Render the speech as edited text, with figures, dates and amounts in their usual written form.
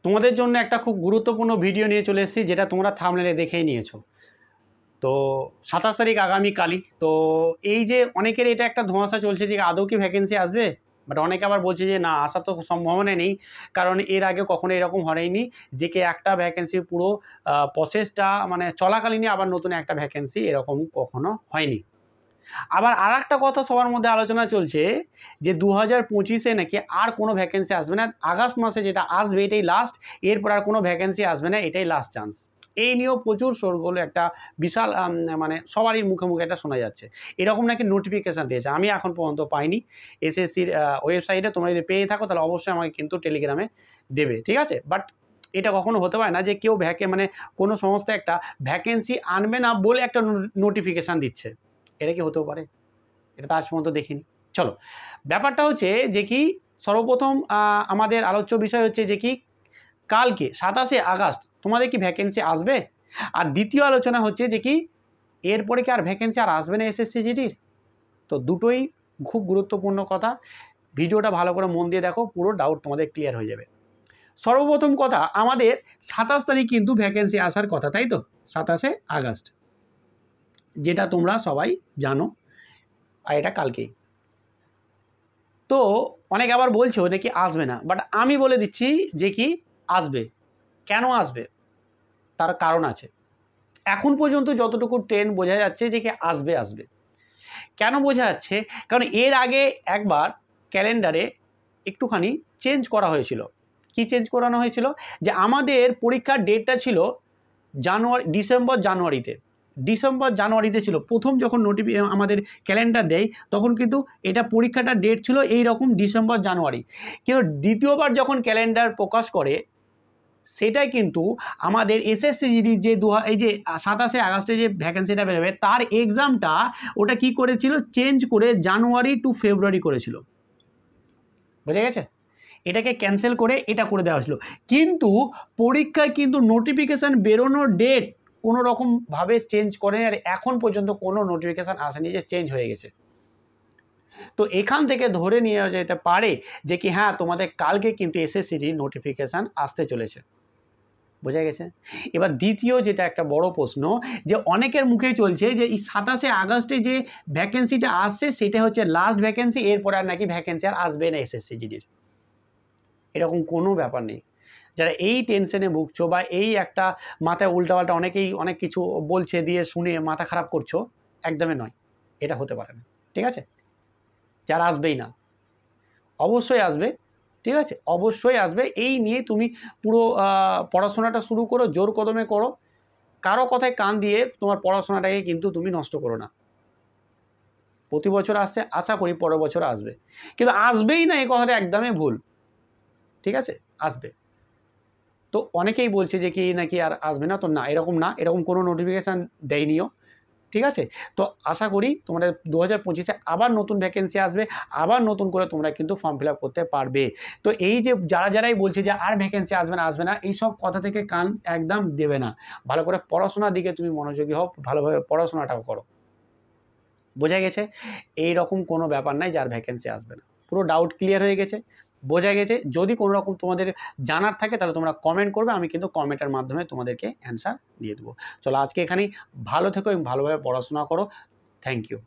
তোমাদের জন্য একটা খুব গুরুত্বপূর্ণ ভিডিও নিয়ে চলে এসেছি, যেটা তোমরা থাম্বনেলে দেখেই নিয়েছো। তো 27 তারিখ আগামীকালই। তো এই যে অনেকের এটা একটা ধোঁয়াশা চলছে যে আদৌ কি ভ্যাকেন্সি আসবে, বাট অনেকে আবার বলছে যে না, আসার তো সম্ভাবনা নেই, কারণ এর আগে কখনো এরকম হয়নি যে কি একটা ভ্যাকেন্সি পুরো প্রসেসটা মানে চলাকালীনই আবার নতুন একটা ভ্যাকেন্সি এরকম কখনো হয়নি। আবার আর একটা কথা সবার মধ্যে আলোচনা চলছে যে 2025-এ নাকি আর কোনো ভ্যাকেন্সি আসবে না, আগস্ট মাসে যেটা আসবে এটাই লাস্ট, এরপর আর কোনো ভ্যাকেন্সি আসবে না, এটাই লাস্ট চান্স। এই নিয়েও প্রচুর শোরগোল, একটা বিশাল মানে সবারই মুখে মুখে এটা শোনা যাচ্ছে। এরকম নাকি নোটিফিকেশান দিয়েছে, আমি এখন পর্যন্ত পাইনি। এসএসসির ওয়েবসাইটে তোমরা যদি পেয়ে থাকো তাহলে অবশ্যই আমাকে কিন্তু টেলিগ্রামে দেবে, ঠিক আছে? বাট এটা কখনো হতে পারে না যে কেউ মানে কোনো সংস্থা একটা ভ্যাকেন্সি আনবে না বলে একটা নোটিফিকেশান দিচ্ছে। এটা কি হতেও পারে? এটা তো আজ পর্যন্ত দেখিনি। চলো, ব্যাপারটা হচ্ছে যে কি সর্বপ্রথম আমাদের আলোচ্য বিষয় হচ্ছে যে কি কালকে 27শে আগস্ট তোমাদের কি ভ্যাকেন্সি আসবে? আর দ্বিতীয় আলোচনা হচ্ছে যে কি এরপরে কি আর ভ্যাকেন্সি আর আসবে না এসএসসি জিডির? তো দুটোই খুব গুরুত্বপূর্ণ কথা। ভিডিওটা ভালো করে মন দিয়ে দেখো, পুরো ডাউট তোমাদের ক্লিয়ার হয়ে যাবে। সর্বপ্রথম কথা, আমাদের 27 তারিখ কিন্তু ভ্যাকেন্সি আসার কথা, তাই তো? 27শে আগস্ট, যেটা তোমরা সবাই জানো, আর এটা কালকেই। তো অনেকে আবার বলছো নাকি আসবে না, বাট আমি বলে দিচ্ছি যে কি আসবে। কেন আসবে তার কারণ আছে। এখন পর্যন্ত যতটুকু ট্রেন্ড বোঝা যাচ্ছে যে কি আসবে আসবে। কেন বোঝা যাচ্ছে? কারণ এর আগে একবার ক্যালেন্ডারে একটুখানি চেঞ্জ করা হয়েছিল। কি চেঞ্জ করানো হয়েছিল? যে আমাদের পরীক্ষার ডেটটা ছিল ডিসেম্বর জানুয়ারিতে ছিল। প্রথম যখন আমাদের ক্যালেন্ডার দেয় তখন কিন্তু এটা পরীক্ষাটার ডেট ছিল এই রকম ডিসেম্বর জানুয়ারি। কিন্তু দ্বিতীয়বার যখন ক্যালেন্ডার প্রকাশ করে সেটাই কিন্তু আমাদের এসএসসি জিডির যে এই যে 27শে আগস্টে যে ভ্যাকেন্সিটা বেরোবে তার এক্সামটা ওটা কি করেছিল, চেঞ্জ করে জানুয়ারি টু ফেব্রুয়ারি করেছিল। বোঝা গেছে? এটাকে ক্যান্সেল করে এটা করে দেওয়া হয়েছিল, কিন্তু পরীক্ষায় কিন্তু নোটিফিকেশান বেরোনোর ডেট কোনো রকমভাবে চেঞ্জ করেনি, আর এখন পর্যন্ত কোনো নোটিফিকেশান আসেনি যে চেঞ্জ হয়ে গেছে। তো এখান থেকে ধরে নিয়ে যেতে পারে যে কি হ্যাঁ, তোমাদের কালকে কিন্তু এসএসসির নোটিফিকেশান আসতে চলেছে। বোঝা গেছে? এবার দ্বিতীয় যেটা একটা বড় প্রশ্ন, যে অনেকের মুখেই চলছে যে এই 27শে আগস্টে যে ভ্যাকেন্সিটা আসছে সেটা হচ্ছে লাস্ট ভ্যাকেন্সি, এরপর আর নাকি ভ্যাকেন্সি আর আসবে না এসএসসি জিডির। এরকম কোনো ব্যাপার নেই। যারা এই টেনশনে ভুগছো বা এই একটা মাথায় উল্টাপাল্টা অনেকেই অনেক কিছু বলছে দিয়ে শুনে মাথা খারাপ করছো, একদমই নয়, এটা হতে পারে না, ঠিক আছে? যারা আসবেই না, অবশ্যই আসবে, ঠিক আছে? অবশ্যই আসবে। এই নিয়ে তুমি পুরো পড়াশোনাটা শুরু করো, জোর কদমে করো, কারো কথায় কান দিয়ে তোমার পড়াশোনাটাকে কিন্তু তুমি নষ্ট করো না। প্রতি বছর আসছে, আশা করি পরের বছর আসবে, কিন্তু আসবেই না এই কথাটা একদমই ভুল, ঠিক আছে? আসবে। তো অনেকেই বলছে যে কি নাকি আর আসবে না, তো না, এরকম না, এরকম কোনো নোটিফিকেশান দেয়নিও, ঠিক আছে? তো আশা করি তোমাদের 2025-এ আবার নতুন ভ্যাকেন্সি আসবে, আবার নতুন করে তোমরা কিন্তু ফর্ম ফিল আপ করতে পারবে। তো এই যে যারাই বলছে যে আর ভ্যাকেন্সি আসবে না, এইসব কথা থেকে কান একদম দেবে না। ভালো করে পড়াশোনার দিকে তুমি মনোযোগী হও, ভালোভাবে পড়াশোনাটাও করো। বোঝা গেছে? এইরকম কোনো ব্যাপার নাই যার ভ্যাকেন্সি আসবে না। পুরো ডাউট ক্লিয়ার হয়ে গেছে, বোঝা গেছে? যদি কোনো রকম তোমাদের জানার থাকে তাহলে তোমরা কমেন্ট করবে, আমি কিন্তু কমেন্টের মাধ্যমে তোমাদেরকে অ্যান্সার দিয়ে দেবো। চলো আজকে এখানেই, ভালো থেকো এবং ভালোভাবে পড়াশোনা করো। Thank you.